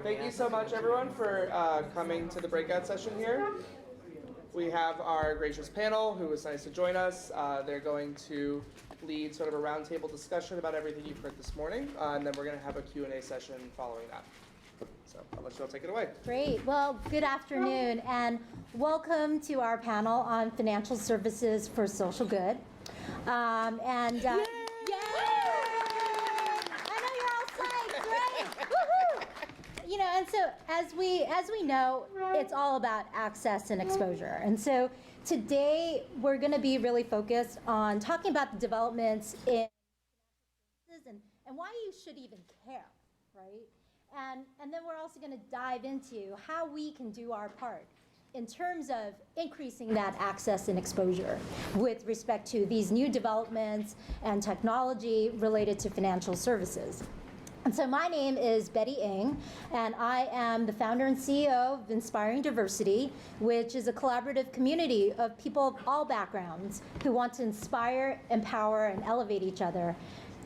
Thank you so much, everyone, for coming to the breakout session here. We have our gracious panel who was nice to join us. They're going to lead sort of a roundtable discussion about everything you've heard this morning, and then we're going to have a Q&A session following that. So I'll let you all take it away. Great. Well, good afternoon, and welcome to our panel on financial services for social good. You know, and so as we know, it's all about access and exposure. And so today we're going to be really focused on talking about the developments in financial services and why you should even care, right? And then we're also going to dive into how we can do our part in terms of increasing that access and exposure with respect to these new developments and technology related to financial services. And so my name is Betty Ng, and I am the founder and CEO of Inspiring Diversity, which is a collaborative community of people of all backgrounds who want to inspire, empower, and elevate each other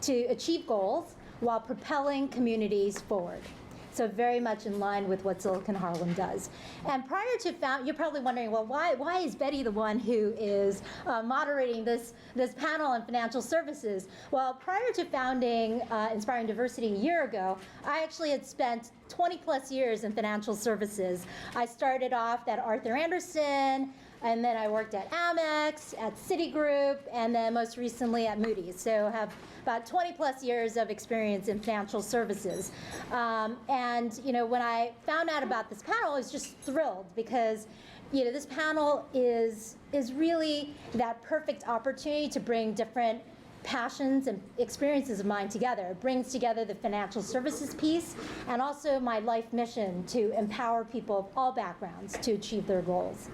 to achieve goals while propelling communities forward. So very much in line with what Silicon Harlem does. And prior to you're probably wondering, well, why is Betty the one who is moderating this panel on financial services? Well, prior to founding Inspiring Diversity a year ago, I actually had spent 20 plus years in financial services. I started off at Arthur Andersen, and then I worked at Amex, at Citigroup, and then most recently at Moody's. So have about 20 plus years of experience in financial services. And you know, when I found out about this panel, I was just thrilled because this panel is really that perfect opportunity to bring different passions and experiences of mine together. It brings together the financial services piece and also my life mission to empower people of all backgrounds to achieve their goals.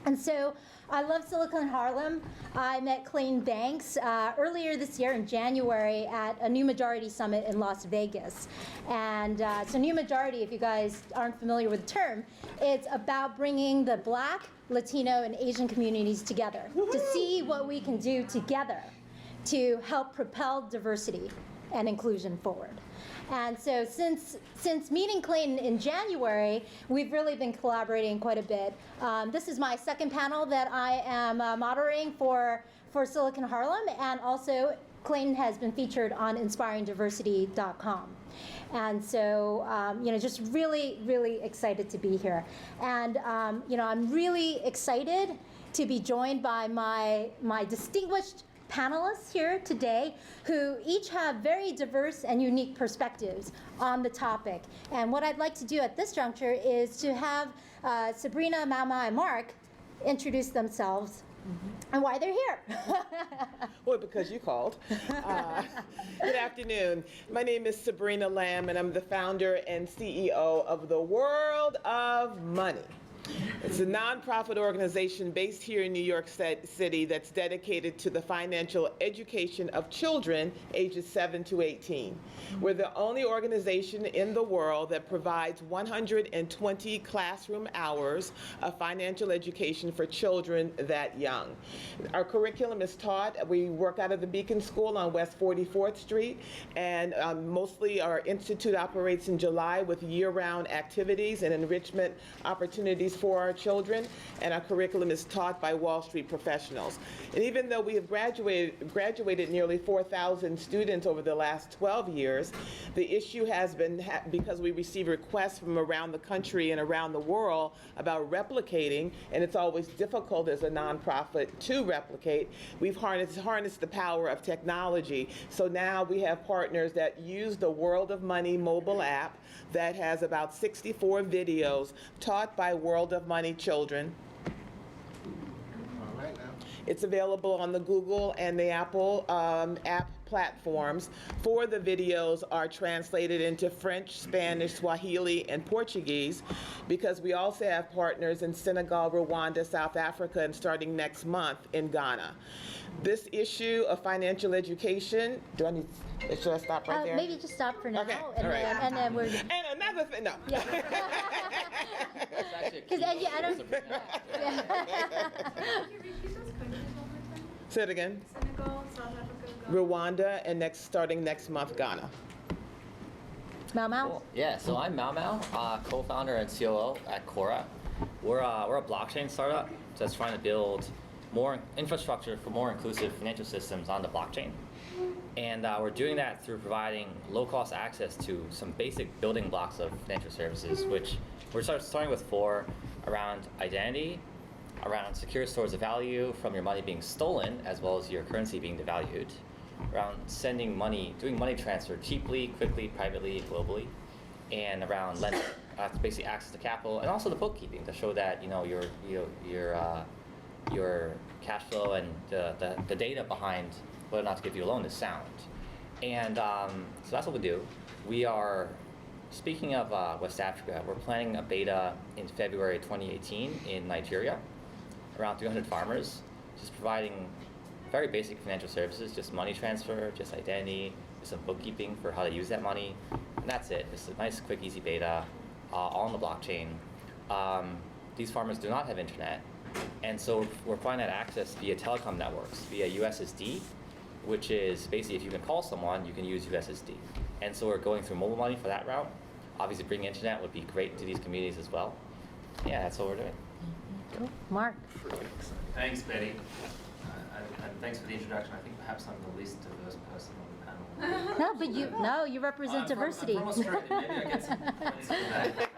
And so I love Silicon Harlem. I met Clayton Banks earlier this year in January at a New Majority Summit in Las Vegas. And so New Majority, if you guys aren't familiar with the term, it's about bringing the Black, Latino, and Asian communities together to see what we can do together to help propel diversity and inclusion forward. And so since meeting Clayton in January, we've really been collaborating quite a bit. This is my second panel that I am moderating for Silicon Harlem, and also Clayton has been featured on inspiringdiversity.com. And so, just really, really excited to be here. And, I'm really excited to be joined by my distinguished panelists here today who each have very diverse and unique perspectives on the topic. And what I'd like to do at this juncture is to have Sabrina, Maomao, and Mark introduce themselves and why they're here. Well, because you called. Good afternoon. My name is Sabrina Lamb, and I'm the founder and CEO of the World of Money. It's a nonprofit organization based here in New York City that's dedicated to the financial education of children ages 7 to 18. We're the only organization in the world that provides 120 classroom hours of financial education for children that young. Our curriculum is taught, we work out of the Beacon School on West 44th Street, and mostly our institute operates in July with year-round activities and enrichment opportunities for our children, and our curriculum is taught by Wall Street professionals. And even though we have graduated nearly 4,000 students over the last 12 years, the issue has been, because we receive requests from around the country and around the world about replicating, and it's always difficult as a nonprofit to replicate, we've harnessed the power of technology. So now we have partners that use the World of Money mobile app that has about 64 videos taught by World of Money children. All right, now. It's available on the Google and the Apple app platforms. 4 of the videos are translated into French, Spanish, Swahili, and Portuguese, because we also have partners in Senegal, Rwanda, South Africa, and starting next month in Ghana. This issue of financial education, should I stop right there? Maybe just stop for now. Okay, and, all right. and then we're... And another thing, no. That's actually a key I don't... Can you repeat those countries one more time? Say it again. Senegal, South Africa, Ghana. Rwanda, and starting next month, Ghana. Maomao? Cool. Yeah, so I'm Maomao, co-founder and COO at Kora. We're a blockchain startup that's trying to build more infrastructure for more inclusive financial systems on the blockchain. And we're doing that through providing low-cost access to some basic building blocks of financial services, which we're starting with 4 around identity, around secure stores of value from your money being stolen, as well as your currency being devalued, around sending money, doing money transfer cheaply, quickly, privately, globally, and around lending, basically access to capital, and also the bookkeeping to show that your cash flow and the data behind whether or not to give you a loan is sound. And so that's what we do. We are, speaking of West Africa, we're planning a beta in February 2018 in Nigeria, around 300 farmers, just providing very basic financial services, just money transfer, just identity, just some bookkeeping for how to use that money, and that's it. It's a nice, quick, easy beta, all on the blockchain. These farmers do not have internet, and so we're providing that access via telecom networks, via USSD, which is basically if you can call someone, you can use USSD. And so we're going through mobile money for that route. Obviously, bringing internet would be great to these communities as well. Yeah, that's what we're doing. Cool. Mark? Thanks, Betty. And thanks for the introduction. I think perhaps I'm the least diverse person on the panel. No, but you represent diversity. I'm from Australia. Maybe I get some points for that.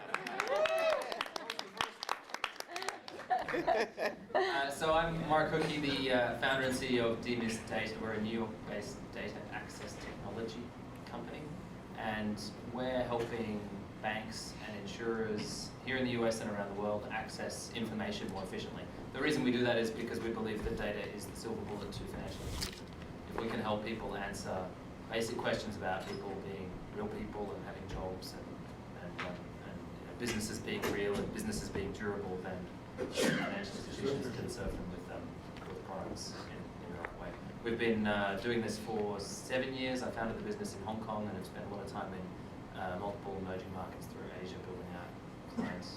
So I'm Mark Hookey, the founder and CEO of Demyst Data. We're a New York-based data access technology company, and we're helping banks and insurers here in the US and around the world access information more efficiently. The reason we do that is because we believe that data is the silver bullet to financial inclusion. If we can help people answer basic questions about people being real people and having jobs and businesses being real and businesses being durable, then financial institutions can serve them with products in the right way. We've been doing this for 7 years. I founded the business in Hong Kong and have spent a lot of time in multiple emerging markets through Asia, building out clients'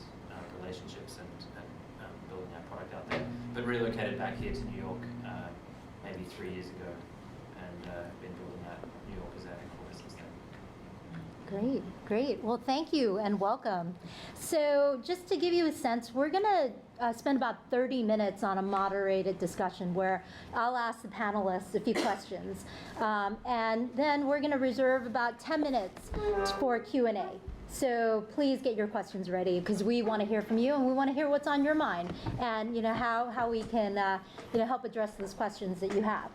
relationships and building our product out there. But relocated back here to New York maybe 3 years ago, and been building out New York as our headquarters since then. Great. Well, thank you and welcome. So just to give you a sense, we're going to spend about 30 minutes on a moderated discussion where I'll ask the panelists a few questions. And then we're going to reserve about 10 minutes for Q&A. So please get your questions ready because we want to hear from you and we want to hear what's on your mind and how we can help address those questions that you have.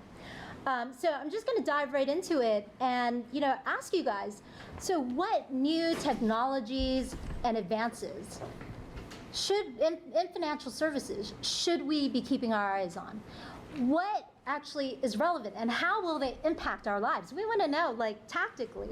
So I'm just going to dive right into it and ask you guys, so what new technologies and advances in financial services should we be keeping our eyes on? What actually is relevant and how will they impact our lives? We want to know, tactically,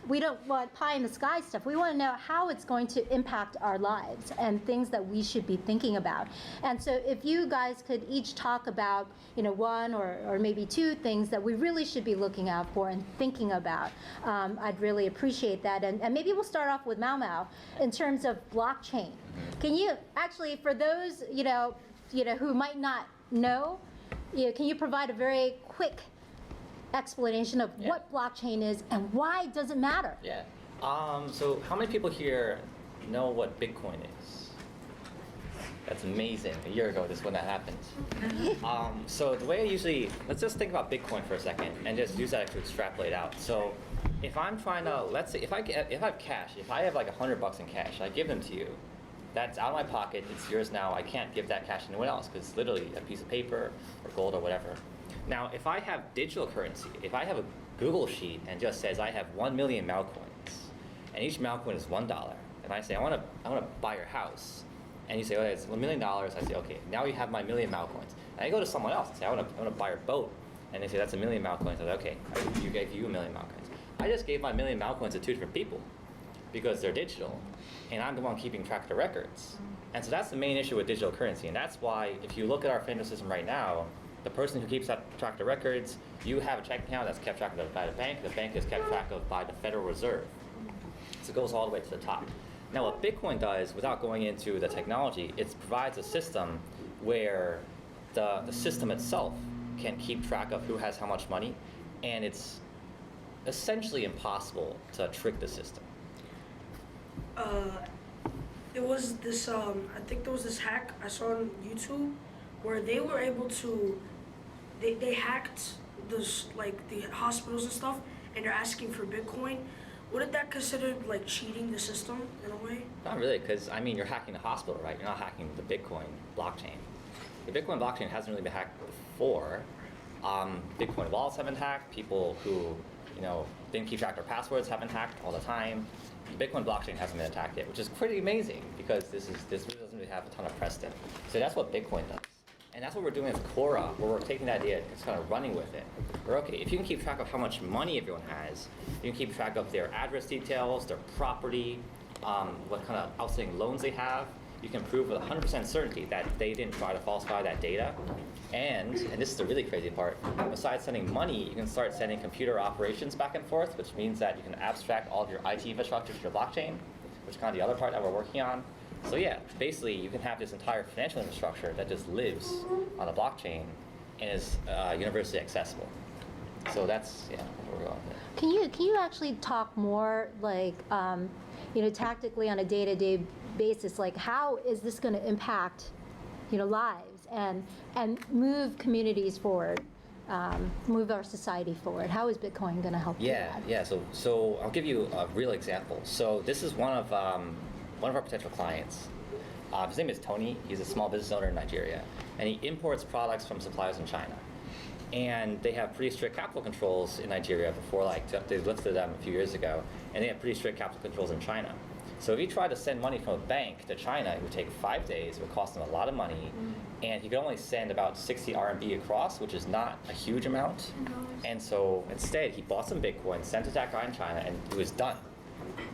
we don't want pie in the sky stuff. We want to know how it's going to impact our lives and things that we should be thinking about. And so if you guys could each talk about, one or maybe 2 things that we really should be looking out for and thinking about, I'd really appreciate that. And maybe we'll start off with Maomao in terms of blockchain. Can you actually, for those, who might not know, can you provide a very quick explanation of what blockchain is and why does it matter? Yeah. So how many people here know what Bitcoin is? That's amazing. A year ago, this is when that happened. So the way I usually, let's just think about Bitcoin for a second and just use that to extrapolate out. So if I'm trying to, let's say, if I have cash, if I have like $100 in cash, I give them to you. That's out of my pocket, it's yours now. I can't give that cash to anyone else because it's literally a piece of paper or gold or whatever. Now, if I have digital currency, if I have a Google sheet and just says I have 1 million Mao coins, and each Mao coin is $1, and I say I want to buy your house, and you say, oh, it's $1 million. I say, okay, now you have my million Mao coins. And I go to someone else and say I want to buy your boat, and they say that's 1 million Mao coins. I say, okay, you gave you 1 million Mao coins. I just gave my 1 million Mao coins to 2 different people because they're digital, and I'm the one keeping track of the records. And so that's the main issue with digital currency, and that's why if you look at our financial system right now, the person who keeps track of the records, you have a checking account that's kept track of by the bank is kept track of by the Federal Reserve. So it goes all the way to the top. Now what Bitcoin does, without going into the technology, it provides a system where the system itself can keep track of who has how much money, and it's essentially impossible to trick the system. It was this, I think there was this hack I saw on YouTube where they were able to, they hacked this, like the hospitals and stuff, and they're asking for Bitcoin. Wouldn't that consider like cheating the system in a way? Not really, because I mean, you're hacking the hospital, right? You're not hacking the Bitcoin blockchain. The Bitcoin blockchain hasn't really been hacked before. Bitcoin wallets have been hacked. People who, didn't keep track of their passwords have been hacked all the time. The Bitcoin blockchain hasn't been attacked yet, which is pretty amazing because this really doesn't really have a ton of precedent. So that's what Bitcoin does. And that's what we're doing with Kora, where we're taking that idea and just kind of running with it. We're okay, if you can keep track of how much money everyone has, you can keep track of their address details, their property, what kind of outstanding loans they have, you can prove with 100% certainty that they didn't try to falsify that data. And this is the really crazy part, besides sending money, you can start sending computer operations back and forth, which means that you can abstract all of your IT infrastructure to your blockchain, which is kind of the other part that we're working on. So yeah, basically you can have this entire financial infrastructure that just lives on a blockchain and is universally accessible. So that's what we're going with. Can you actually talk more like tactically on a day-to-day basis, like how is this going to impact lives and move communities forward, move our society forward? How is Bitcoin going to help do that? Yeah. So I'll give you a real example. So this is one of our potential clients. His name is Tony. He's a small business owner in Nigeria, and he imports products from suppliers in China. And they have pretty strict capital controls in Nigeria before, they lifted them a few years ago, and they have pretty strict capital controls in China. So if he tried to send money from a bank to China, it would take 5 days, it would cost him a lot of money, and he could only send about 60 RMB across, which is not a huge amount. And so instead, he bought some Bitcoin, sent it to that guy in China, and it was done.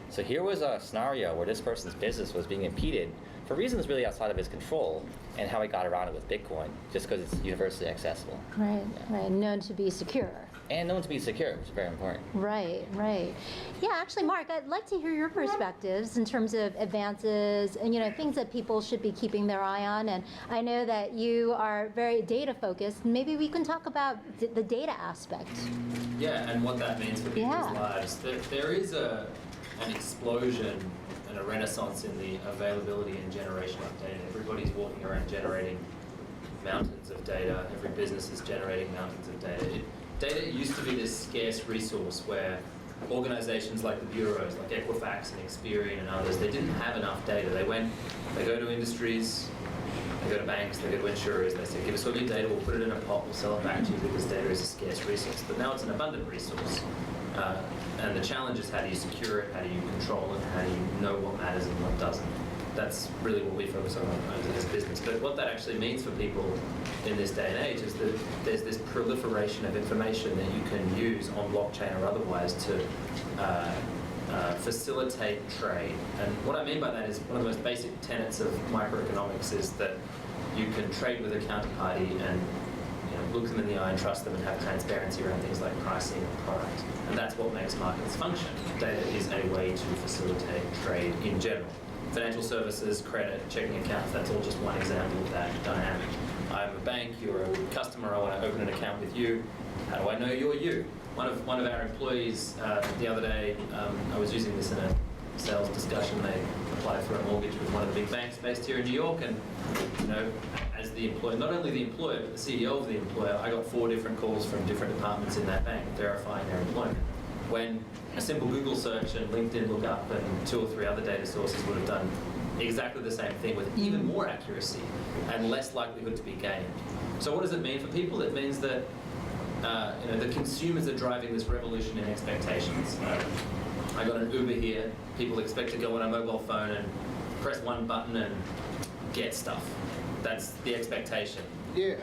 So here was a scenario where this person's business was being impeded for reasons really outside of his control, and how he got around it with Bitcoin, just because it's universally accessible. Right, known to be secure. And known to be secure, which is very important. Right. Yeah, actually, Mark, I'd like to hear your perspectives in terms of advances and things that people should be keeping their eye on. And I know that you are very data focused. Maybe we can talk about the data aspect. Yeah, and what that means for people's Yeah. lives. There is an explosion and a renaissance in the availability and generation of data. Everybody's walking around generating mountains of data. Every business is generating mountains of data. Data used to be this scarce resource where organizations like the bureaus, like Equifax and Experian and others, they didn't have enough data. They go to industries, they go to banks, they go to insurers, they say, give us all your data, we'll put it in a pot, we'll sell it back to you because data is a scarce resource. But now it's an abundant resource. And the challenge is how do you secure it, how do you control it, how do you know what matters and what doesn't. That's really what we focus on as a business. But what that actually means for people in this day and age is that there's this proliferation of information that you can use on blockchain or otherwise to facilitate trade. And what I mean by that is one of the most basic tenets of microeconomics is that you can trade with a counterparty and look them in the eye and trust them and have transparency around things like pricing of product. And that's what makes markets function. Data is a way to facilitate trade in general. Financial services, credit, checking accounts, that's all just one example of that dynamic. I'm a bank, you're a customer, I want to open an account with you. How do I know you're you? One of our employees the other day, I was using this in a sales discussion, they applied for a mortgage with one of the big banks based here in New York, and as the employer, not only the employer, but the CEO of the employer, I got 4 different calls from different departments in that bank verifying their employment. When a simple Google search and LinkedIn lookup and 2 or 3 other data sources would have done exactly the same thing with even more accuracy and less likelihood to be gained. So what does it mean for people? It means that the consumers are driving this revolution in expectations. I got an Uber here. People expect to go on a mobile phone and press one button and get stuff. That's the expectation. Yeah.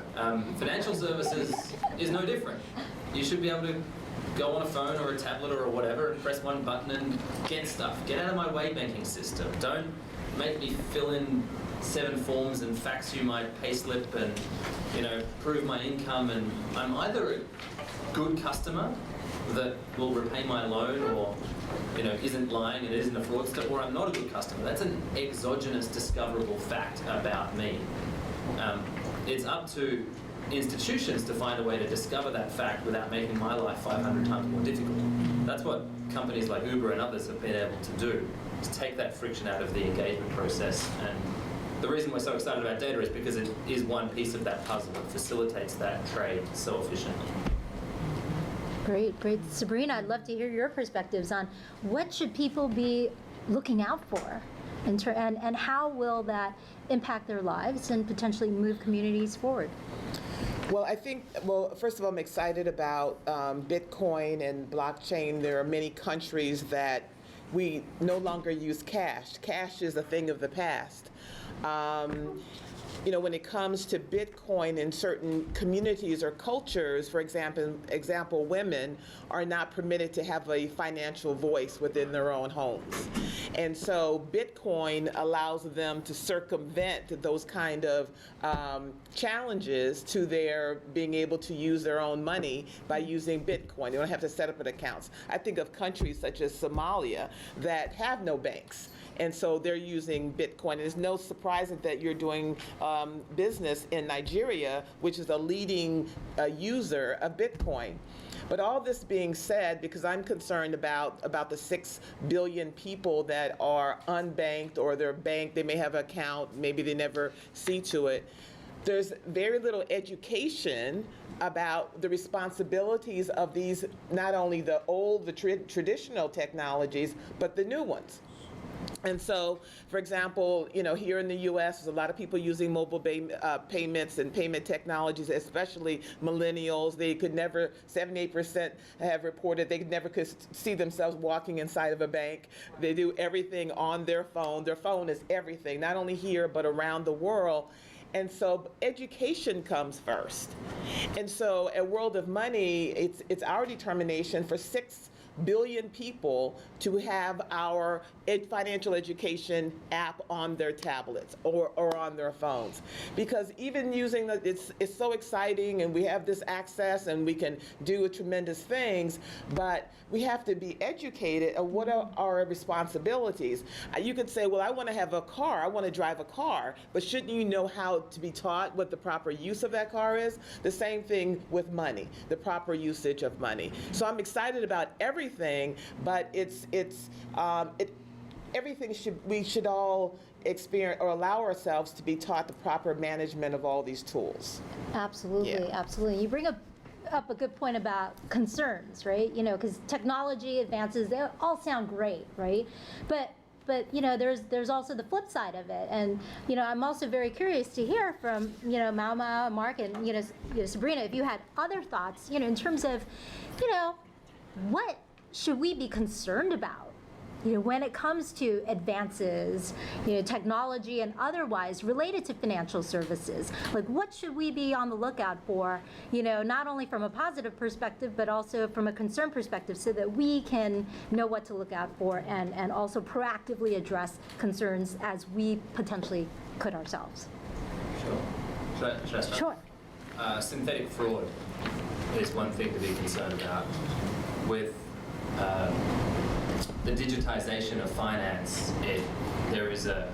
Financial services is no different. You should be able to go on a phone or a tablet or whatever and press one button and get stuff. Get out of my way banking system. Don't make me fill in 7 forms and fax you my payslip and prove my income. And I'm either a good customer that will repay my loan or isn't lying and isn't a fraudster, or I'm not a good customer. That's an exogenous discoverable fact about me. It's up to institutions to find a way to discover that fact without making my life 500 times more difficult. That's what companies like Uber and others have been able to do, to take that friction out of the engagement process. And the reason we're so excited about data is because it is one piece of that puzzle that facilitates that trade so efficiently. Great, great. Sabrina, I'd love to hear your perspectives on what should people be looking out for, and how will that impact their lives and potentially move communities forward? Well, I think, first of all, I'm excited about Bitcoin and blockchain. There are many countries that we no longer use cash. Cash is a thing of the past. When it comes to Bitcoin in certain communities or cultures, for example, women are not permitted to have a financial voice within their own homes. And so Bitcoin allows them to circumvent those kind of challenges to their being able to use their own money by using Bitcoin. They don't have to set up an account. I think of countries such as Somalia that have no banks. And so they're using Bitcoin. And it's no surprise that you're doing business in Nigeria, which is a leading user of Bitcoin. But all this being said, because I'm concerned about the 6 billion people that are unbanked, or they're banked, they may have an account, maybe they never see to it. There's very little education about the responsibilities of these, not only the traditional technologies, but the new ones. And so, for example, here in the U.S., there's a lot of people using mobile payments and payment technologies, especially millennials. They could never, 78% have reported they never could see themselves walking inside of a bank. They do everything on their phone. Their phone is everything, not only here, but around the world. And so education comes first. And so at World of Money, it's our determination for 6 billion people to have our financial education app on their tablets or on their phones. Because even using it's so exciting, and we have this access and we can do tremendous things, but we have to be educated on what are our responsibilities. You could say, well, I want to have a car, I want to drive a car, but shouldn't you know how to be taught what the proper use of that car is? The same thing with money, the proper usage of money. So I'm excited about everything, but everything we should all experience or allow ourselves to be taught the proper management of all these tools. Absolutely, Yeah. absolutely. You bring up a good point about concerns, right? Because technology advances, they all sound great, right? But there's also the flip side of it, and I'm also very curious to hear from Maomao, Mark, and Sabrina, if you had other thoughts, in terms of what should we be concerned about when it comes to advances, technology and otherwise related to financial services. Like, what should we be on the lookout for, not only from a positive perspective, but also from a concern perspective, so that we can know what to look out for and also proactively address concerns as we potentially could ourselves. Sure. Should I start? Sure. Synthetic fraud is one thing to be concerned about. With the digitization of finance, there is a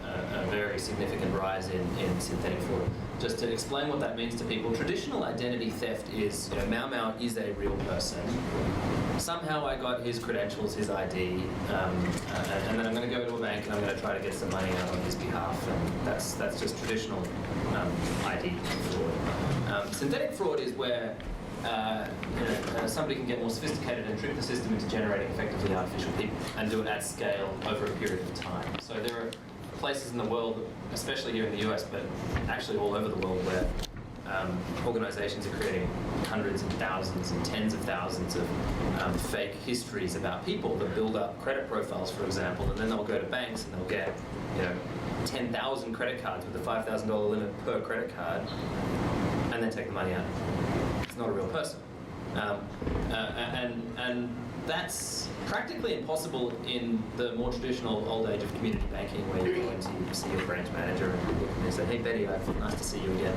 very significant rise in synthetic fraud. Just to explain what that means to people, traditional identity theft is, Maomao is a real person. Somehow I got his credentials, his ID, and then I'm going to go to a bank and I'm going to try to get some money out on his behalf, and that's just traditional ID fraud. Synthetic fraud is where somebody can get more sophisticated and trick the system into generating effectively artificial people and do it at scale over a period of time. So there are places in the world, especially here in the US, but actually all over the world, where organizations are creating hundreds and thousands and tens of thousands of fake histories about people that build up credit profiles, for example, and then they'll go to banks and they'll get 10,000 credit cards with a $5,000 limit per credit card, and then take the money out. It's not a real person. And that's practically impossible in the more traditional old age of community banking, where you go in to see your branch manager and look and they say, hey Betty, nice to see you again,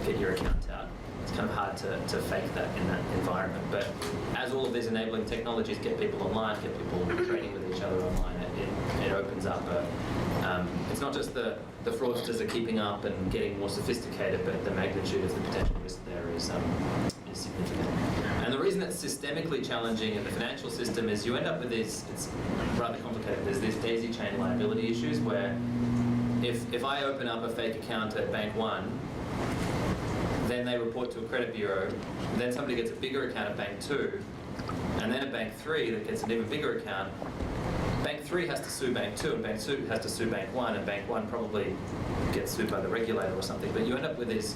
get your account out. It's kind of hard to fake that in that environment. But as all of these enabling technologies get people online, get people trading with each other online, it opens up it's it's not just the fraudsters are keeping up and getting more sophisticated, but the magnitude of the potential risk there is significant. And the reason it's systemically challenging in the financial system is you end up with these, it's rather complicated, there's these daisy chain liability issues where if I open up a fake account at Bank 1, then they report to a credit bureau, then somebody gets a bigger account at Bank 2, and then at Bank 3 that gets an even bigger account. Bank 3 has to sue Bank 2, and Bank 2 has to sue Bank 1, and Bank 1 probably gets sued by the regulator or something. But you end up with these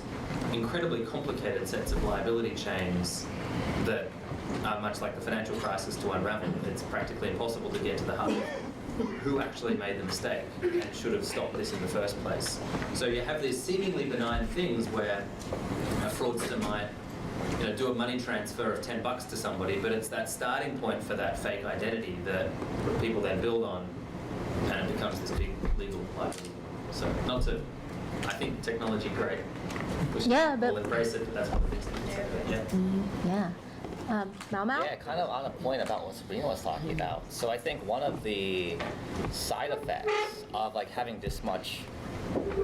incredibly complicated sets of liability chains that are much like the financial crisis to unravel. It's practically impossible to get to the heart of who actually made the mistake and should have stopped this in the first place. So you have these seemingly benign things where a fraudster might do a money transfer of $10 to somebody, but it's that starting point for that fake identity that people then build on, and it becomes this big legal liability. So I think technology great. We should all embrace it, but that's one of the things that we say. Yeah. Maomao? Yeah, kind of on a point about what Sabrina was talking about. So I think one of the side effects of like having this much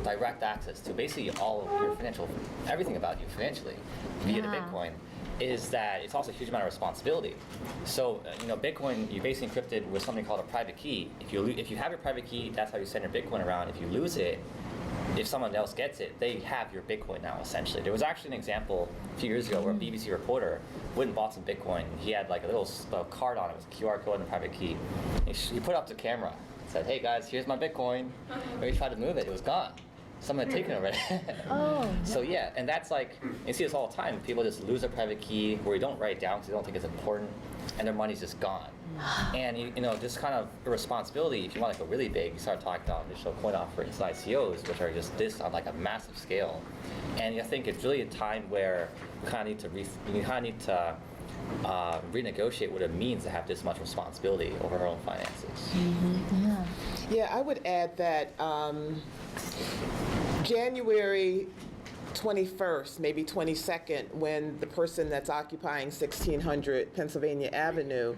direct access to basically all of your everything about you financially via the Bitcoin is that it's also a huge amount of responsibility. So Bitcoin, you basically encrypted with something called a private key. If you have your private key, that's how you send your Bitcoin around. If you lose it, if someone else gets it, they have your Bitcoin now, essentially. There was actually an example a few years ago where a BBC reporter went and bought some Bitcoin. He had like a little card on it with a QR code and a private key. He put it up to camera, said, "Hey guys, here's my Bitcoin." When he tried to move it, it was gone. Someone had taken it already. So yeah, and that's like, you see this all the time. People just lose their private key, or you don't write it down because they don't think it's important, and their money's just gone. And just kind of a responsibility, if you want to go really big, you start talking about initial coin offerings, ICOs, which are just this on like a massive scale. And I think it's really a time where you kind of need to renegotiate what it means to have this much responsibility over our own finances. Yeah, I would add that January 21st, maybe 22nd, when the person that's occupying 1600 Pennsylvania Avenue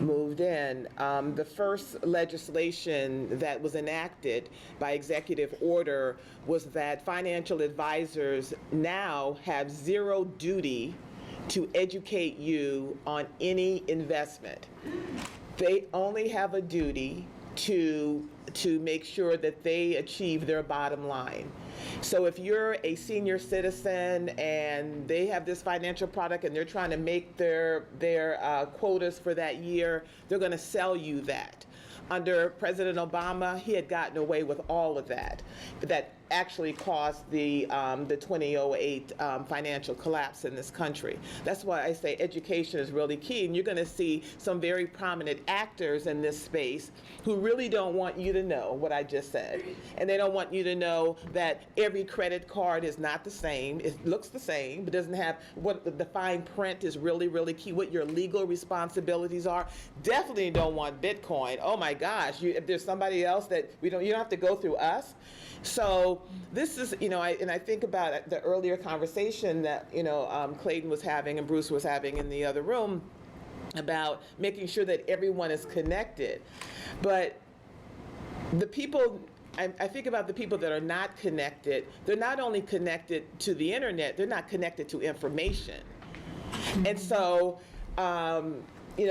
moved in, the first legislation that was enacted by executive order was that financial advisors now have zero duty to educate you on any investment. They only have a duty to make sure that they achieve their bottom line. So if you're a senior citizen and they have this financial product and they're trying to make their quotas for that year, they're going to sell you that. Under President Obama, he had gotten away with all of that. That actually caused the 2008 financial collapse in this country. That's why I say education is really key, and you're going to see some very prominent actors in this space who really don't want you to know what I just said, and they don't want you to know that every credit card is not the same. It looks the same, but doesn't have what the fine print is really, really key, what your legal responsibilities are. Definitely don't want Bitcoin. Oh my gosh, if there's somebody else that you don't have to go through us. So this is, I think about the earlier conversation that, Clayton was having and Bruce was having in the other room about making sure that everyone is connected. But the people, I think about the people that are not connected, they're not only connected to the internet, they're not connected to information. And so,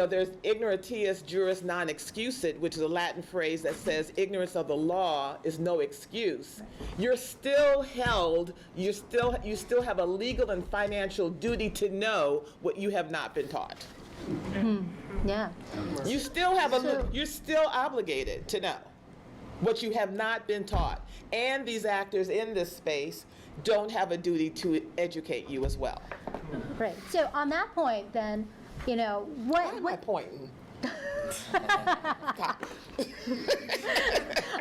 there's ignoratius juris non excusit, which is a Latin phrase that says ignorance of the law is no excuse. You're still held, you still have a legal and financial duty to know what you have not been taught. Yeah. You still have you're still obligated to know what you have not been taught. And these actors in this space don't have a duty to educate you as well. Right. So on that point, then, what am I pointing?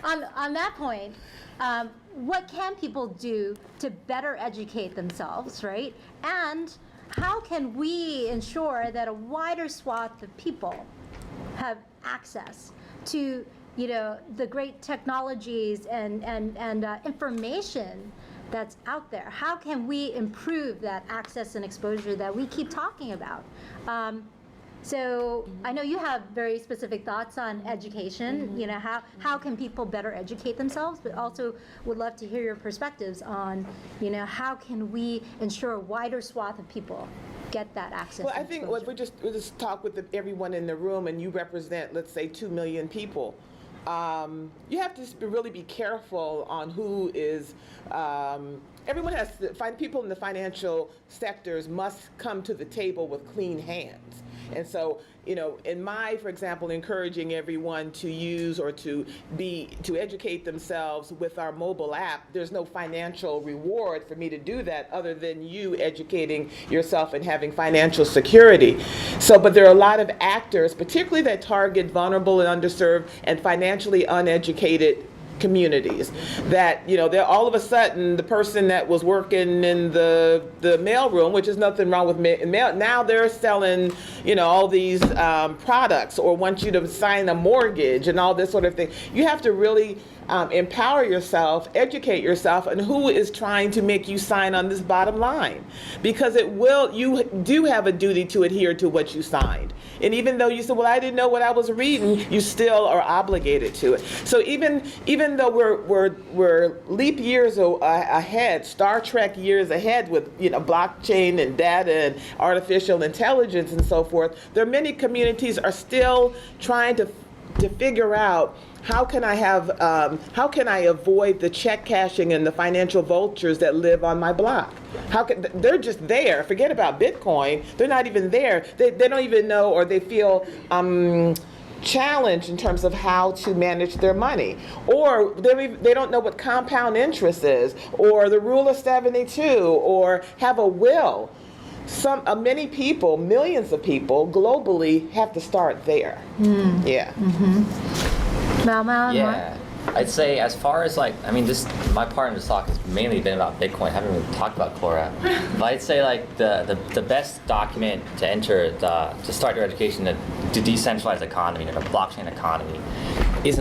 on that point, what can people do to better educate themselves, right? And how can we ensure that a wider swath of people have access to, the great technologies and information that's out there? How can we improve that access and exposure that we keep talking about? So I know you have very specific thoughts on education, you know, how can people better educate themselves, but also would love to hear your perspectives on, you know, how can we ensure a wider swath of people get that access. Well, I and think exposure. we just talk with everyone in the room, and you represent, let's say, 2 million people. You have to really be careful on who is. Everyone has to find people in the financial sectors must come to the table with clean hands. And so, you know, for example, encouraging everyone to use or to educate themselves with our mobile app, there's no financial reward for me to do that other than you educating yourself and having financial security. So, but there are a lot of actors, particularly that target vulnerable and underserved and financially uneducated communities, that, you know, they're all of a sudden the person that was working in the mailroom, which is nothing wrong with mail, now they're selling, you know, all these products, or want you to sign a mortgage and all this sort of thing. You have to really empower yourself, educate yourself, and who is trying to make you sign on this bottom line, because you do have a duty to adhere to what you signed. And even though you said, well, I didn't know what I was reading, you still are obligated to it. So even though we're leap years ahead, Star Trek years ahead with, you know, blockchain and data and artificial intelligence and so forth, there are many communities are still trying to figure out how can I avoid the check cashing and the financial vultures that live on my block? They're just there. Forget about Bitcoin. They're not even there. They don't even know, or they feel challenged in terms of how to manage their money, or they don't know what compound interest is, or the rule of 72, or have a will. Many people, millions of people globally, have to start there. Yeah. Maomao, Yeah, I'd say as far as my part in this talk has mainly been about Bitcoin. I haven't really talked about Kora, but I'd say like the best document to enter to start your education in the decentralized economy, the blockchain economy,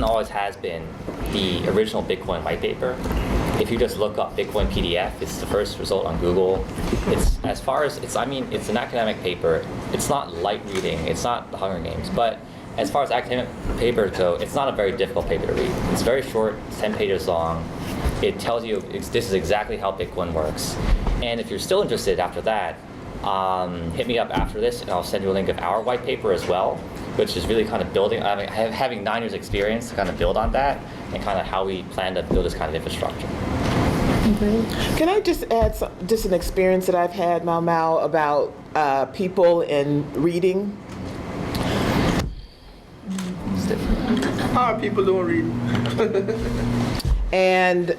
always has been the original Bitcoin white paper. If you just look up Bitcoin PDF, it's the first result on Google. It's an academic paper. It's not light reading. It's not the Hunger Games, but as far as academic papers go, it's not a very difficult paper to read. It's very short, 10 pages long. It tells you this is exactly how Bitcoin works. And if you're still interested after that, hit me up after this, and I'll send you a link of our white paper as well, which is really kind of building, having 9 years experience to kind of build on that, and kind of how we plan to build this kind of infrastructure. Great. Can I just add just an experience that I've had, Maomao, about people and reading? How are people doing reading? And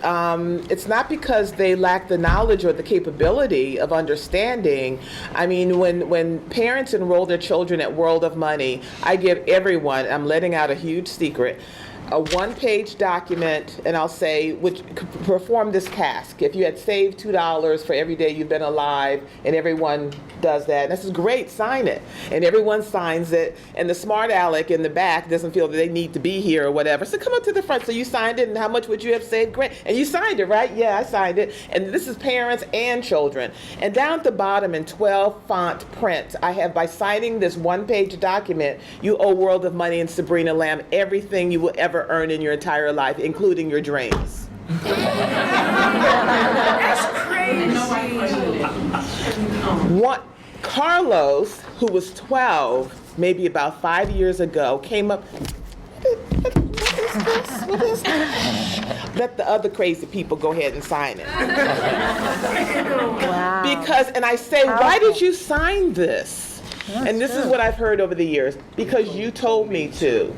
it's not because they lack the knowledge or the capability of understanding. I mean, when parents enroll their children at World of Money, I give everyone, I'm letting out a huge secret, a 1-page document, and I'll say, perform this task. If you had saved $2 for every day you've been alive, and everyone does that, and this is great, sign it. And everyone signs it, and the smart aleck in the back doesn't feel that they need to be here or whatever. So come up to the front. So you signed it, and how much would you have saved? Great. And you signed it, right? Yeah, I signed it. And this is parents and children. And down at the bottom in 12 font print, I have, by signing this 1-page document, you owe World of Money and Sabrina Lamb everything you will ever earn in your entire life, including your dreams. That's crazy. Carlos, who was 12, maybe about 5 years ago, came up. What is this? Let the other crazy people go ahead and sign it. Wow. And I say, why did you sign this? And this is what I've heard over the years. Because you told me to.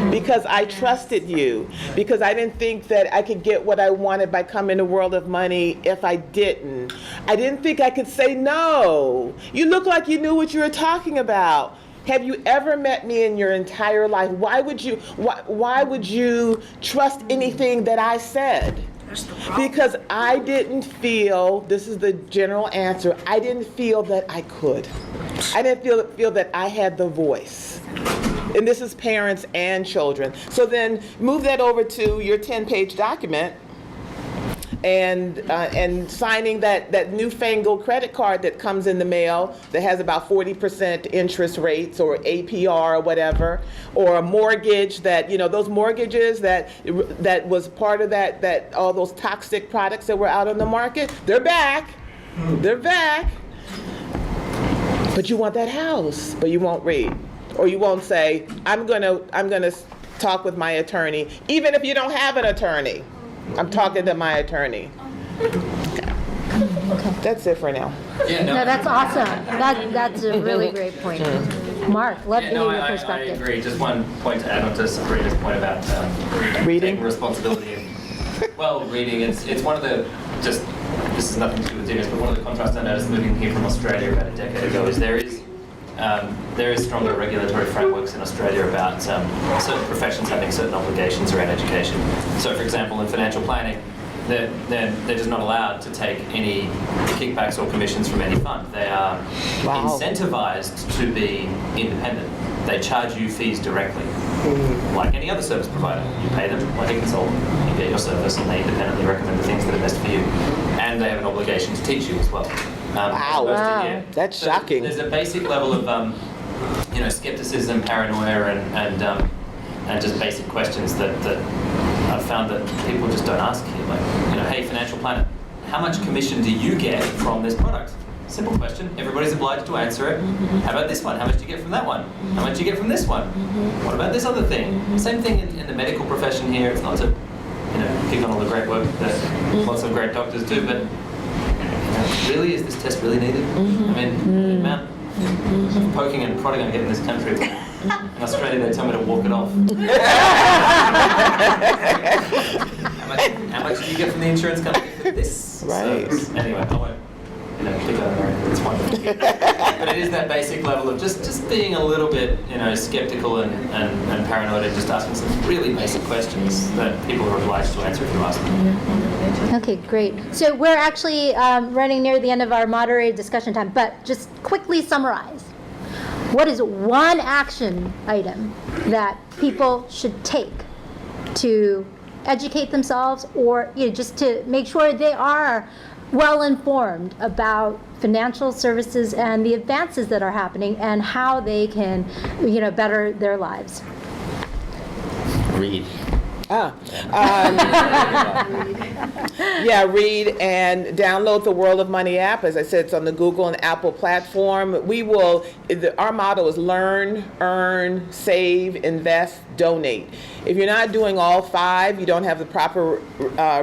Because I trusted you. Because I didn't think that I could get what I wanted by coming to World of Money if I didn't. I didn't think I could say no. You look like you knew what you were talking about. Have you ever met me in your entire life? Why would you trust anything that I said? Because I didn't feel, this is the general answer, I didn't feel that I could. I didn't feel that I had the voice. And this is parents and children. So then move that over to your 10-page document. and signing that newfangled credit card that comes in the mail that has about 40% interest rates or APR or whatever, or a mortgage that, those mortgages that was part of that all those toxic products that were out on the market, they're back. They're back. But you want that house, but you won't read. Or you won't say, I'm gonna talk with my attorney, even if you don't have an attorney. I'm talking to my attorney. That's it for now. Yeah, No, that's awesome. That's a really great point. Mark, love to hear your I perspective. agree. Just one point to add on to Sabrina's point about Reading? taking responsibility. Well, reading, it's one of the, just, this is nothing to do with Demyst, but one of the contrasts I noticed moving here from Australia about a decade ago is there is stronger regulatory frameworks in Australia about certain professions having certain obligations around education. So, for example, in financial planning, they're just not allowed to take any kickbacks or commissions from any fund. They are incentivized to be independent. They charge you fees directly, like any other service provider. You pay them like a consultant, you get your service, and they independently recommend the things that are best for you. And they have an obligation to teach you as well. That's shocking. There's a basic level of skepticism, paranoia, and just basic questions that I've found that people just don't ask here. Like, hey, financial planner, how much commission do you get from this product? Simple question. Everybody's obliged to answer it. How about this one? How much do you get from that one? How much do you get from this one? What about this other thing? Same thing in the medical profession here. It's not to, pick on all the great work that lots of great doctors do, but really, is this test really needed? I mean, the amount of poking and prodding I get in this country. In Australia, they tell me to walk it off. How much do you get from the insurance company for this service? Anyway, I won't pick on America. It's wonderful. But it is that basic level of just being a little bit, skeptical and paranoid, and just asking some really basic questions that people are obliged to answer if you ask them. Okay, great. So we're actually running near the end of our moderated discussion time, but just quickly summarize. What is one action item that people should take to educate themselves, or just to make sure they are well informed about financial services and the advances that are happening and how they can, better their lives? Read. Read and download the World of Money app. As I said, it's on the Google and Apple platform. Our motto is learn, earn, save, invest, donate. If you're not doing all five, you don't have the proper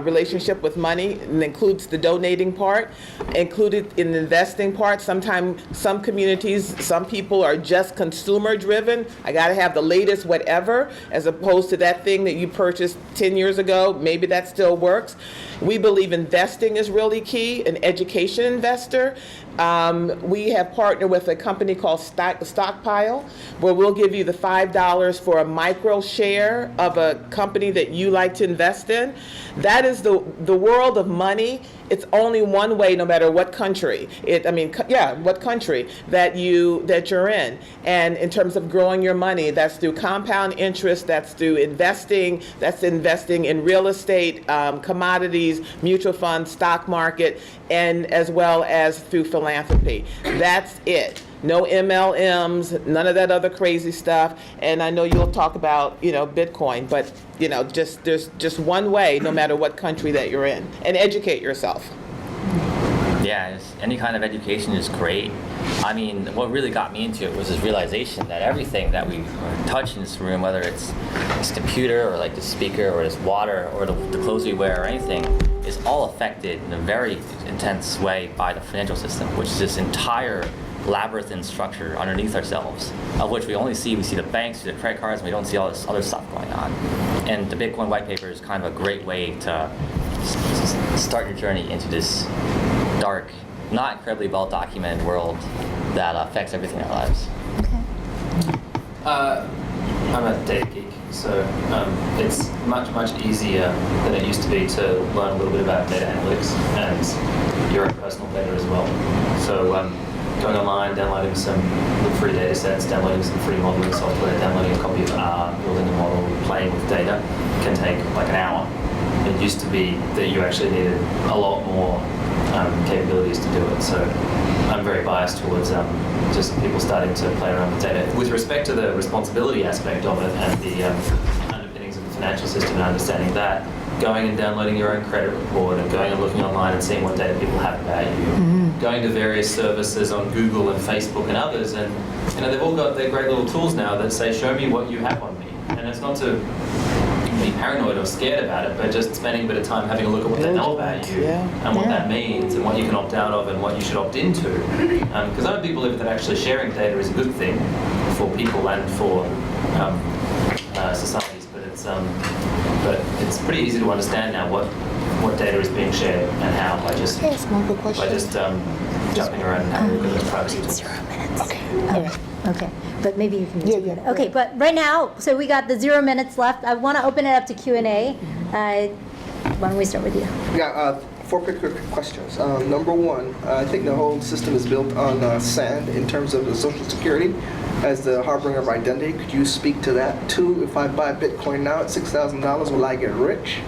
relationship with money, and includes the donating part, included in the investing part. Sometimes some communities, some people are just consumer driven. I got to have the latest whatever, as opposed to that thing that you purchased 10 years ago. Maybe that still works. We believe investing is really key, an education investor. We have partnered with a company called Stockpile, where we'll give you the $5 for a micro share of a company that you like to invest in. That is the world of money. It's only one way, no matter what country. What country that you're in. And in terms of growing your money, that's through compound interest. That's through investing. That's investing in real estate, commodities, mutual funds, stock market, and as well as through philanthropy. That's it. No MLMs, none of that other crazy stuff. And I know you'll talk about, Bitcoin, but there's just one way, no matter what country that you're in, and educate yourself. Yeah, any kind of education is great. I mean, what really got me into it was this realization that everything that we touch in this room, whether it's this computer or like the speaker or this water or the clothes we wear or anything, is all affected in a very intense way by the financial system, which is this entire labyrinthine structure underneath ourselves, of which we see the banks, the credit cards, and we don't see all this other stuff going on. And the Bitcoin white paper is kind of a great way to start your journey into this dark, not incredibly well-documented world that affects everything in our lives. I'm a data geek, so it's much easier than it used to be to learn a little bit about data analytics and your own personal data as well. So going online, downloading some free data sets, downloading some free modeling software, downloading a copy of R, building a model, playing with data can take like an hour. It used to be that you actually needed a lot more capabilities to do it. So I'm very biased towards just people starting to play around with data. With respect to the responsibility aspect of it and the underpinnings of the financial system and understanding that, going and downloading your own credit report and going and looking online and seeing what data people have about you, going to various services on Google and Facebook and others, and they've all got their great little tools now that say, show me what you have on me. And it's not to be paranoid or scared about it, but just spending a bit of time having a look at what they know about you and what that means and what you can opt out of and what you should opt into. Because I'm a big believer that actually sharing data is a good thing for people and for societies, but it's pretty easy to understand now what data is being shared and how by just jumping around and having a look at those privacy tools. 0 minutes. Okay. All right. Okay, but maybe you can. Yeah. Okay, but right now, so we got the 0 minutes left. I want to open it up to Q&A. Why don't we start with you? Yeah, 4 quick questions. Number one, I think the whole system is built on sand in terms of the Social Security as the harbinger of identity. Could you speak to that? 2, if I buy Bitcoin now at $6,000, will I get rich?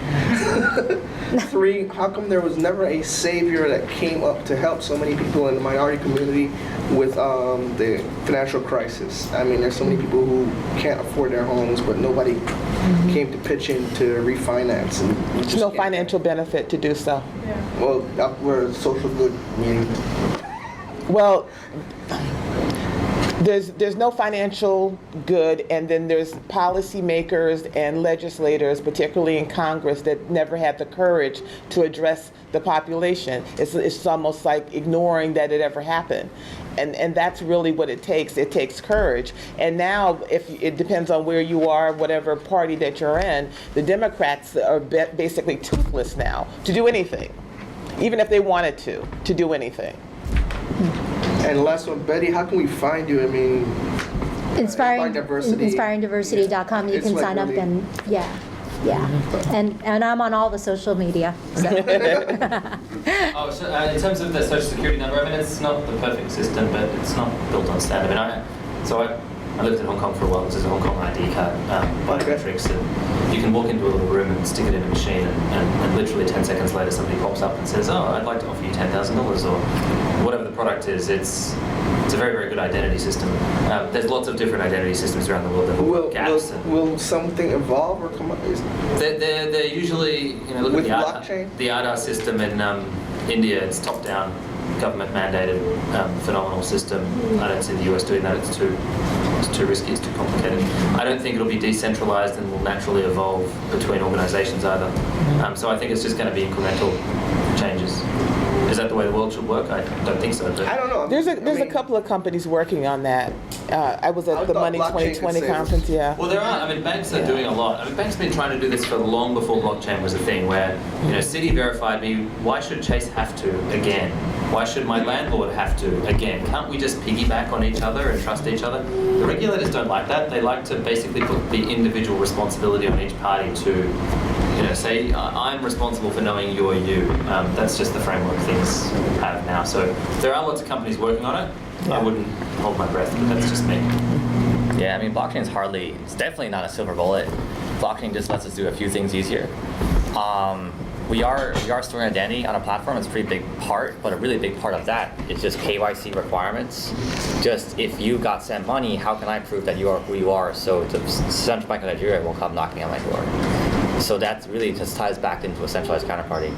3, how come there was never a savior that came up to help so many people in the minority community with the financial crisis? I mean, there's so many people who can't afford their homes, but nobody came to pitch in to refinance. And There's no financial benefit to do so. Well, we're a social good meaning. Well, there's no financial good, and then there's policymakers and legislators, particularly in Congress, that never had the courage to address the population. It's almost like ignoring that it ever happened. And that's really what it takes. It takes courage. And now, if it depends on where you are, whatever party that you're in, the Democrats are basically toothless now to do anything, even if they wanted to do anything. And last one, Betty, how can we find you? I mean, Inspiringdiversity.com. You It's can like sign up really- and and I'm on all the social media. So. In terms of the Social Security number, I mean, it's not the perfect system, but it's not built on standard. I mean, I lived in Hong Kong for a while. This is a Hong Kong ID card, biometrics, and you can walk into a little room and stick it in a machine, and literally 10 seconds later somebody pops up and says, oh, I'd like to offer you $10,000 or whatever the product is. It's a very, very good identity system. There's lots of different identity systems around the world that will gaps. Will something evolve or come up? They're usually, look With at blockchain? the Aadhaar system in India. It's top-down, government-mandated, phenomenal system. I don't see the US doing that. It's too risky. It's too complicated. I don't think it'll be decentralized and will naturally evolve between organizations either. So I think it's just going to be incremental changes. Is that the way the world should work? I don't think so. But I don't know. There's a couple of companies working on that. I was at the thought Money blockchain 2020 could save conference. Yeah. Well, there are. I mean, banks are doing a lot. I mean, banks have been trying to do this for long before blockchain was a thing. Where Citi verified me. Why should Chase have to again? Why should my landlord have to again? Can't we just piggyback on each other and trust each other? The regulators don't like that. They like to basically put the individual responsibility on each party to, say I'm responsible for knowing you're you. That's just the framework things have now. So there are lots of companies working on it. I wouldn't hold my breath, but that's just me. Yeah, I mean, blockchain is it's definitely not a silver bullet. Blockchain just lets us do a few things easier. We are storing identity on a platform. It's a pretty big part, but a really big part of that is just KYC requirements. Just if you got sent money, how can I prove that you are who you are? So the Central Bank of Nigeria will come knocking on my door. So that really just ties back into a centralized counterparty.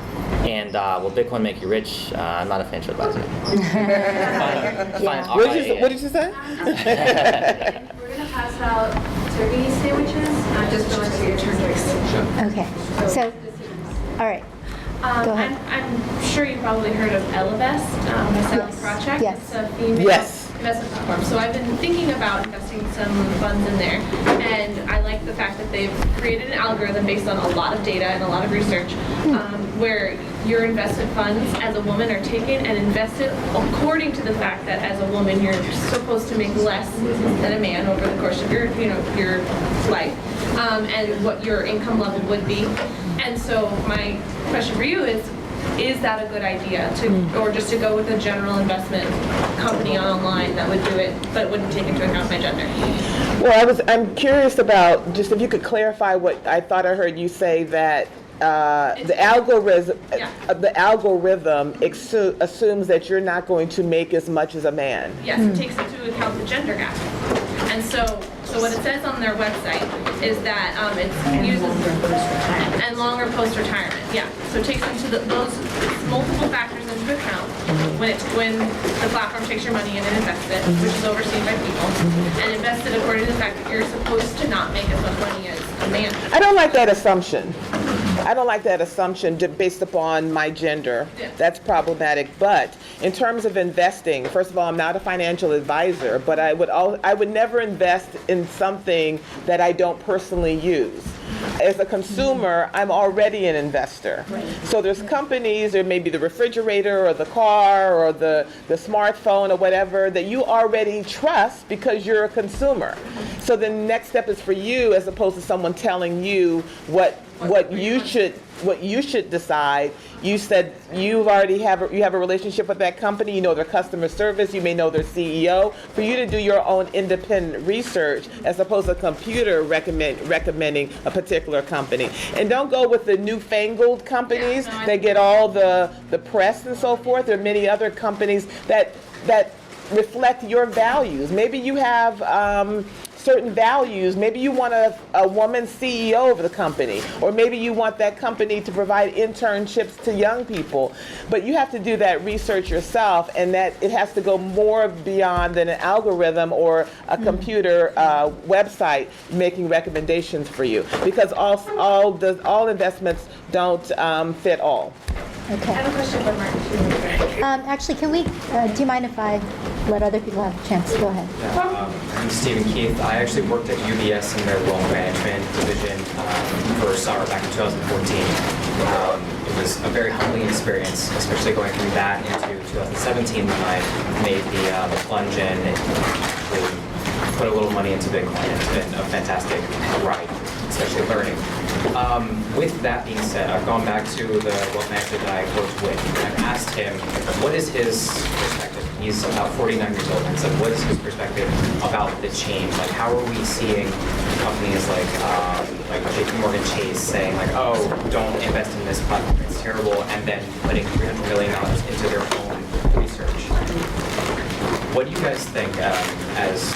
And will Bitcoin make you rich? I'm not a financial advisor. What did you say? We're going to pass out turkey sandwiches. Just for like your turkey. Okay. So, all right. Go ahead. I'm sure you probably heard of Ellevest, a selling project. Yes. It's a female Yes. investment platform. So I've been thinking about investing some funds in there, and I like the fact that they've created an algorithm based on a lot of data and a lot of research, where your investment funds as a woman are taken and invested according to the fact that as a woman you're supposed to make less than a man over the course of your life, and what your income level would be. And so my question for you is that a good idea or just to go with a general investment company online that would do it but wouldn't take into account my gender? Well, I'm curious about just if you could clarify what I thought I heard you say, that the algorithm, Yeah. assumes that you're not going to make as much as a man. Yes, it takes into account the gender gap. And so what it says on their website is that it uses and longer post-retirement. Yeah, so it takes into those multiple factors into account when the platform takes your money in and invests it, which is overseen by people, and invests it according to the fact that you're supposed to not make as much money as a man. I don't like that assumption. I don't like that assumption based upon my gender. Yeah. That's problematic. But in terms of investing, first of all, I'm not a financial advisor, but I would never invest in something that I don't personally use. As a consumer, I'm already an investor. So there's companies, or maybe the refrigerator or the car or the smartphone or whatever, that you already trust because you're a consumer. So the next step is for you, as opposed to someone telling you what you should decide. You said you have a relationship with that company. You know their customer service. You may know their CEO. For you to do your own independent research, as opposed to a computer recommending a particular company. And don't go with the newfangled companies that get all the press and so forth. There are many other companies that reflect your values. Maybe you have certain values. Maybe you want a woman CEO of the company, or maybe you want that company to provide internships to young people. But you have to do that research yourself, and that it has to go more beyond than an algorithm or a computer website making recommendations for you, because all investments don't fit all. I Okay. have a question for Mark. Actually, do you mind if I let other people have a chance? Go ahead. I'm Stephen Keith. I actually worked at UBS in their wealth management division for summer back in 2014. It was a very humbling experience, especially going through that into 2017 when I made the plunge in and actually put a little money into Bitcoin. It's been a fantastic ride, especially learning. With that being said, I've gone back to the wealth manager that I worked with, and I've asked him, what is his perspective? He's about 49 years old, and said, what is his perspective about the change? Like, how are we seeing companies like JP Morgan Chase saying, like, oh, don't invest in this platform, it's terrible, and then putting $300 million into their own research? What do you guys think, as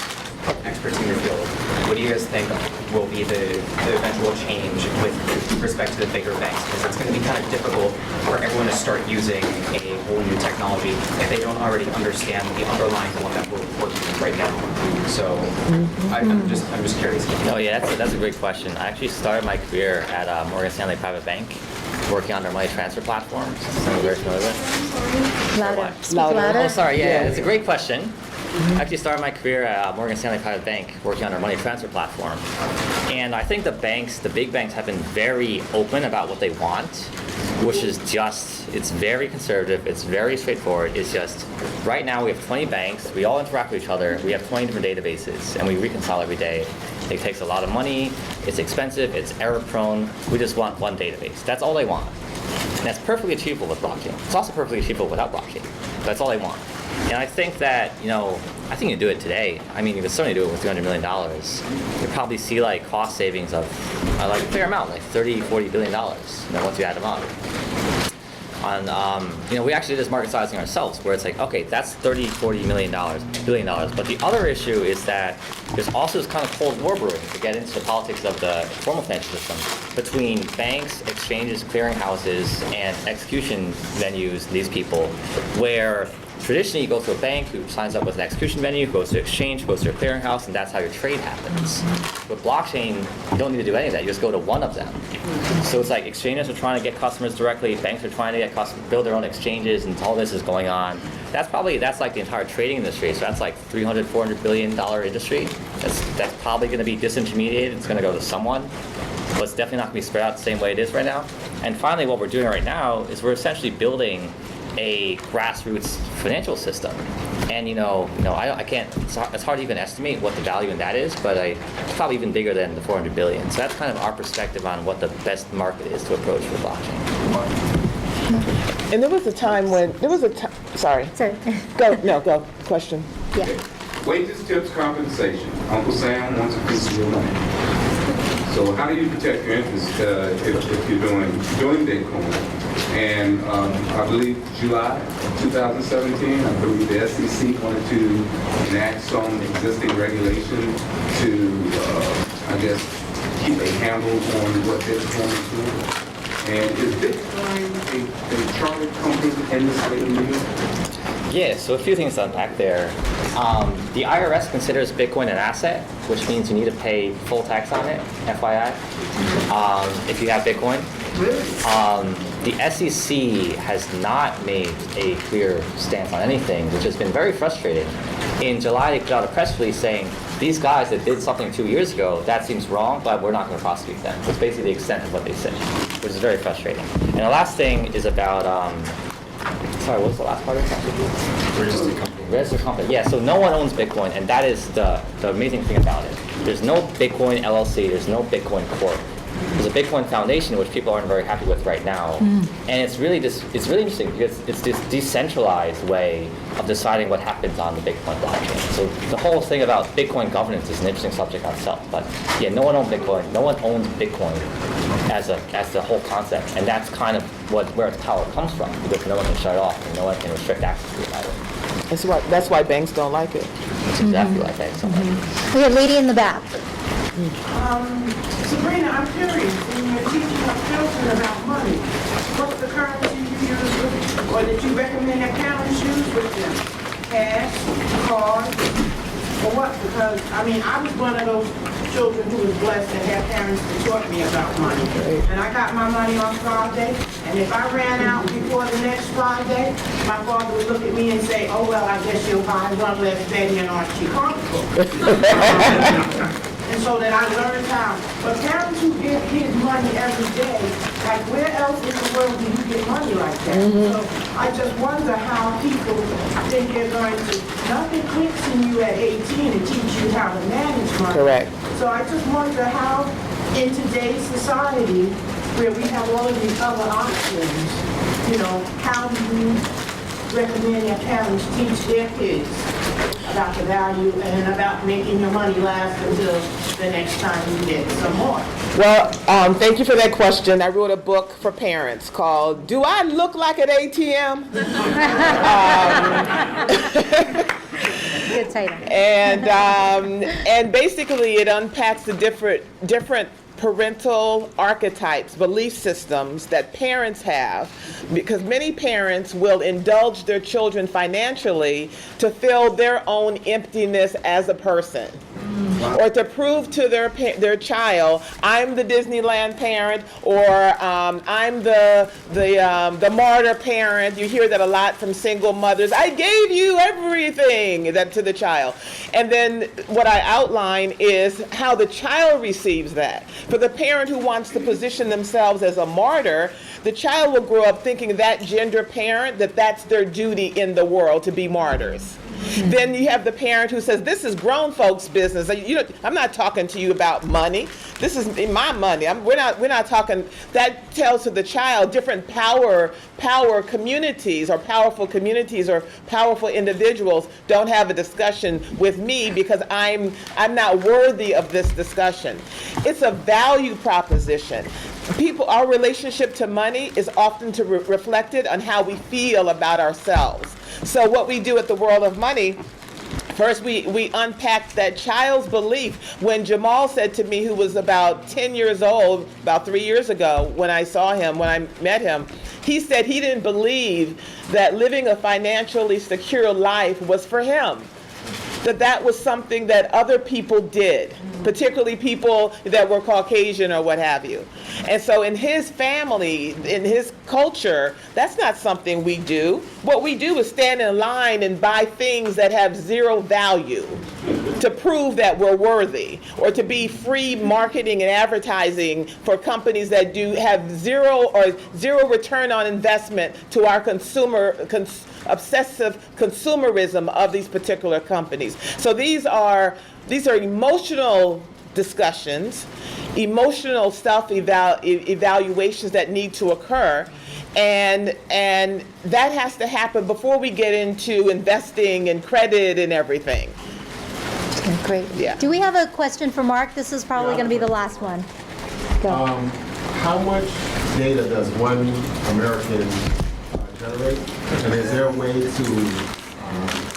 experts in your field, what do you guys think will be the eventual change with respect to the bigger banks? Because it's going to be kind of difficult for everyone to start using a whole new technology if they don't already understand the underlying one that we're working with right now. So I'm just curious. Oh yeah, that's a great question. I actually started my career at Morgan Stanley Private Bank, working on their money transfer platform. Something you're very familiar with. Louder. Speak Louder. louder. Oh, sorry. Yeah, it's a great question. I actually started my career at Morgan Stanley Private Bank, working on our money transfer platform. And I think the big banks have been very open about what they want, which is it's very conservative, it's very straightforward. It's just, right now we have 20 banks, we all interact with each other, we have 20 different databases, and we reconcile every day. It takes a lot of money, it's expensive, it's error prone, we just want one database. That's all they want. And that's perfectly achievable with blockchain. It's also perfectly achievable without blockchain. That's all they want. And I think that, I think you do it today. I mean, you can certainly do it with $300 million. You probably see like cost savings of a fair amount, like $30, $40 billion, once you add them up. We actually did this market sizing ourselves, where it's like, okay, that's $30, $40 billion. But the other issue is that there's also this kind of cold war brewing, to get into the politics of the formal financial system, between banks, exchanges, clearinghouses, and execution venues, these people, where traditionally you go to a bank who signs up with an execution venue, goes to exchange, goes to a clearinghouse, and that's how your trade happens. With blockchain, you don't need to do any of that. You just go to one of them. So it's like exchanges are trying to get customers directly, banks are trying to get build their own exchanges, and all this is going on. That's like the entire trading industry. So that's like $300, $400 billion industry. That's probably going to be disintermediated. It's going to go to someone, but it's definitely not going to be spread out the same way it is right now. And finally, what we're doing right now is we're essentially building a grassroots financial system. And I can't, it's hard to even estimate what the value in that is, but it's probably even bigger than the 400 billion. So that's kind of our perspective on what the best market is to approach for blockchain. And there was a time when, sorry. Sorry. Go, question. Yeah. Wages, tips, compensation. Uncle Sam wants a piece of your money. So how do you protect your interests if you're doing Bitcoin? And I believe July of 2017, I believe the SEC wanted to enact some existing regulation to, I guess, keep a handle on what Bitcoin is doing. And is Bitcoin a chartered company in the state of New York? Yeah, so a few things to unpack there. The IRS considers Bitcoin an asset, which means you need to pay full tax on it, FYI, if you have Bitcoin. The SEC has not made a clear stance on anything, which has been very frustrating. In July, they put out a press release saying, these guys that did something 2 years ago, that seems wrong, but we're not going to prosecute them. That's basically the extent of what they said, which is very frustrating. And the last thing is about, sorry, what was the last part of the Registered company. Registered company. Yeah, so no one owns Bitcoin, and that is the amazing thing about it. There's no Bitcoin LLC, there's no Bitcoin Corp. There's a Bitcoin Foundation, which people aren't very happy with right now. And it's really really interesting because it's this decentralized way of deciding what happens on the Bitcoin blockchain. So the whole thing about Bitcoin governance is an interesting subject on itself. But yeah, no one owns Bitcoin. No one owns Bitcoin as the whole concept. And that's kind of where the power comes from, because no one can shut it off and no one can restrict access to it either. That's why banks don't like it. That's exactly why banks don't like it. We have a lady in the back. Sabrina, I'm curious, when you're teaching our children about money, what's the currency you use with, or that you recommend that parents use with them? Cash, cards, or what? Because, I mean, I was one of those children who was blessed to have parents that taught me about money. And I got my money on Friday, and if I ran out before the next Friday, my father would look at me and say, oh, well, I guess you'll buy one less Betty and Archie comic book. And so that I learned how. But parents who give kids money every day, like where else in the world do you get money like that? So I just wonder how people think they're going to, nothing clicks in you at 18 and teach you how to manage money. Correct. So I just wonder how in today's society, where we have all of these other options, you know, how do you recommend your parents teach their kids about the value and about making your money last until the next time you get some more? Well, thank you for that question. I wrote a book for parents called "Do I Look Like an ATM?" Good title. And basically it unpacks the different parental archetypes, belief systems that parents have, because many parents will indulge their children financially to fill their own emptiness as a person. Or to prove to their child, I'm the Disneyland parent, or I'm the martyr parent. You hear that a lot from single mothers. I gave you everything, that to the child. And then what I outline is how the child receives that. For the parent who wants to position themselves as a martyr, the child will grow up thinking that gender parent, that's their duty in the world, to be martyrs. Then you have the parent who says, this is grown folks' business. I'm not talking to you about money. This is my money. We're not talking. That tells to the child different power communities or powerful communities or powerful individuals don't have a discussion with me because I'm not worthy of this discussion. It's a value proposition. Our relationship to money is often reflected on how we feel about ourselves. So what we do at the World of Money, first we unpacked that child's belief. When Jamal said to me, who was about 10 years old, about 3 years ago when I met him, he said he didn't believe that living a financially secure life was for him. That was something that other people did, particularly people that were Caucasian or what have you. And so in his family, in his culture, that's not something we do. What we do is stand in line and buy things that have zero value to prove that we're worthy, or to be free marketing and advertising for companies that have zero return on investment to our obsessive consumerism of these particular companies. So these are emotional discussions, emotional self-evaluations that need to occur, and that has to happen before we get into investing and credit and everything. Okay, great. Yeah. Do we have a question for Mark? This is probably going to be the last one. Go. How much data does one American generate? And is there a way to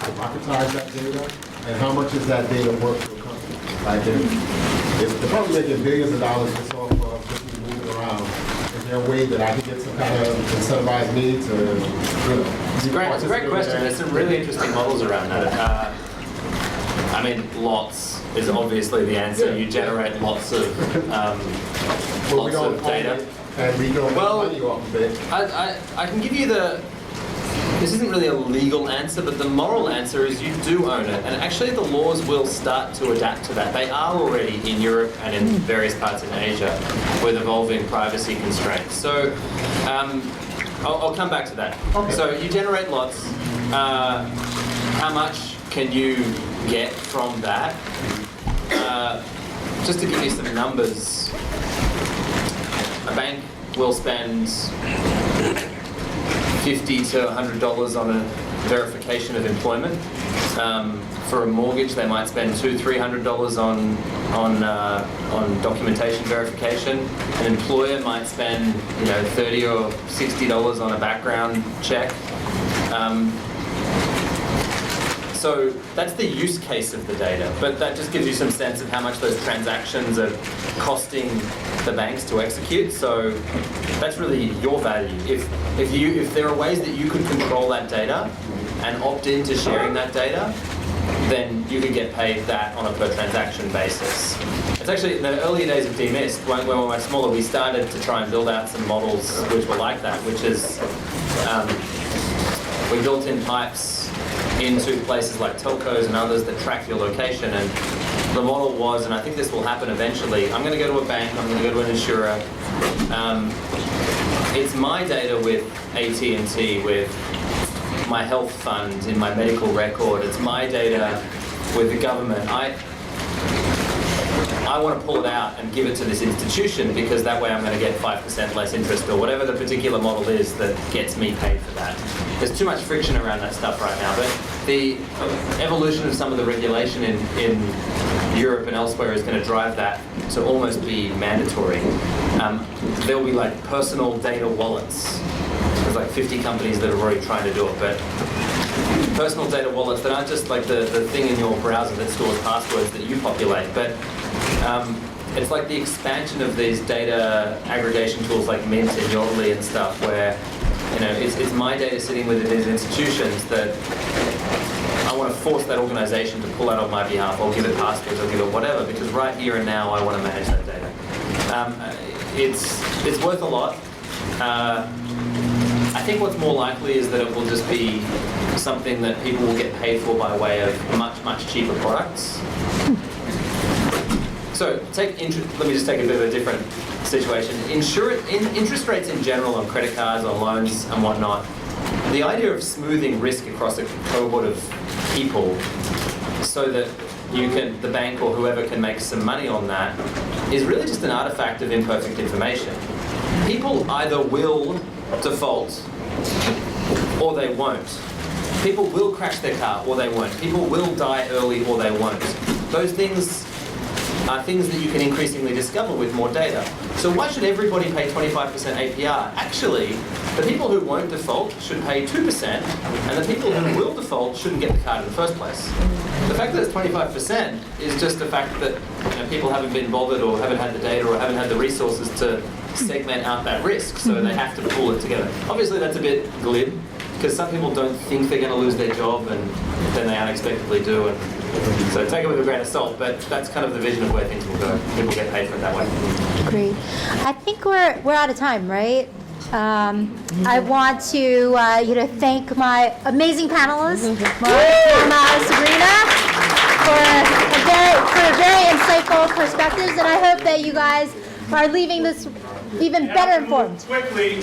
democratize that data? And how much is that data worth to a company? Like if they're probably making billions of dollars just off of just moving around. Is there a way that I can get some kind of incentivized me to, you know? It's a great question. There's some really interesting models around that. I mean, lots is obviously the answer. You generate lots of data. And we don't make money off of it. I can give you this isn't really a legal answer, but the moral answer is you do own it. And actually the laws will start to adapt to that. They are already in Europe and in various parts in Asia with evolving privacy constraints. So I'll come back to that. Okay. So you generate lots. How much can you get from that? Just to give you some numbers, a bank will spend $50 to $100 on a verification of employment. For a mortgage, they might spend $200 to $300 on documentation verification. An employer might spend $30 or $60 on a background check. So that's the use case of the data, but that just gives you some sense of how much those transactions are costing the banks to execute. So that's really your value. If there are ways that you could control that data and opt into sharing that data, then you could get paid that on a per transaction basis. It's actually in the early days of Demyst, when we were smaller, we started to try and build out some models which were like that, which is we built in pipes into places like telcos and others that track your location. And the model was, and I think this will happen eventually, I'm going to go to a bank, I'm going to go to an insurer. It's my data with AT&T, with my health fund, in my medical record. It's my data with the government. I want to pull it out and give it to this institution because that way I'm going to get 5% less interest or whatever the particular model is that gets me paid for that. There's too much friction around that stuff right now, but the evolution of some of the regulation in Europe and elsewhere is going to drive that to almost be mandatory. There will be like personal data wallets. There's like 50 companies that are already trying to do it, but personal data wallets that aren't just like the thing in your browser that stores passwords that you populate, but it's like the expansion of these data aggregation tools like Mint and Yodlee and stuff, where it's my data sitting within these institutions that I want to force that organization to pull out on my behalf, or give it passwords, or give it whatever, because right here and now I want to manage that data. It's worth a lot. I think what's more likely is that it will just be something that people will get paid for by way of much, much cheaper products. So let me just take a bit of a different situation. Interest rates in general on credit cards, on loans and whatnot, the idea of smoothing risk across a cohort of people so that the bank or whoever can make some money on that is really just an artifact of imperfect information. People either will default or they won't. People will crash their car or they won't. People will die early or they won't. Those things are things that you can increasingly discover with more data. So why should everybody pay 25% APR? Actually, the people who won't default should pay 2%, and the people who will default shouldn't get the card in the first place. The fact that it's 25% is just the fact that people haven't been bothered or haven't had the data or haven't had the resources to segment out that risk, so they have to pull it together. Obviously that's a bit glib, because some people don't think they're going to lose their job and then they unexpectedly do. And so take it with a grain of salt, but that's kind of the vision of where things will go. People get paid for it that way. Great. I think we're out of time, right? I want to thank my amazing panelists, Maomao, Sabrina, for very insightful perspectives, and I hope that you guys are leaving this even better informed. Quickly.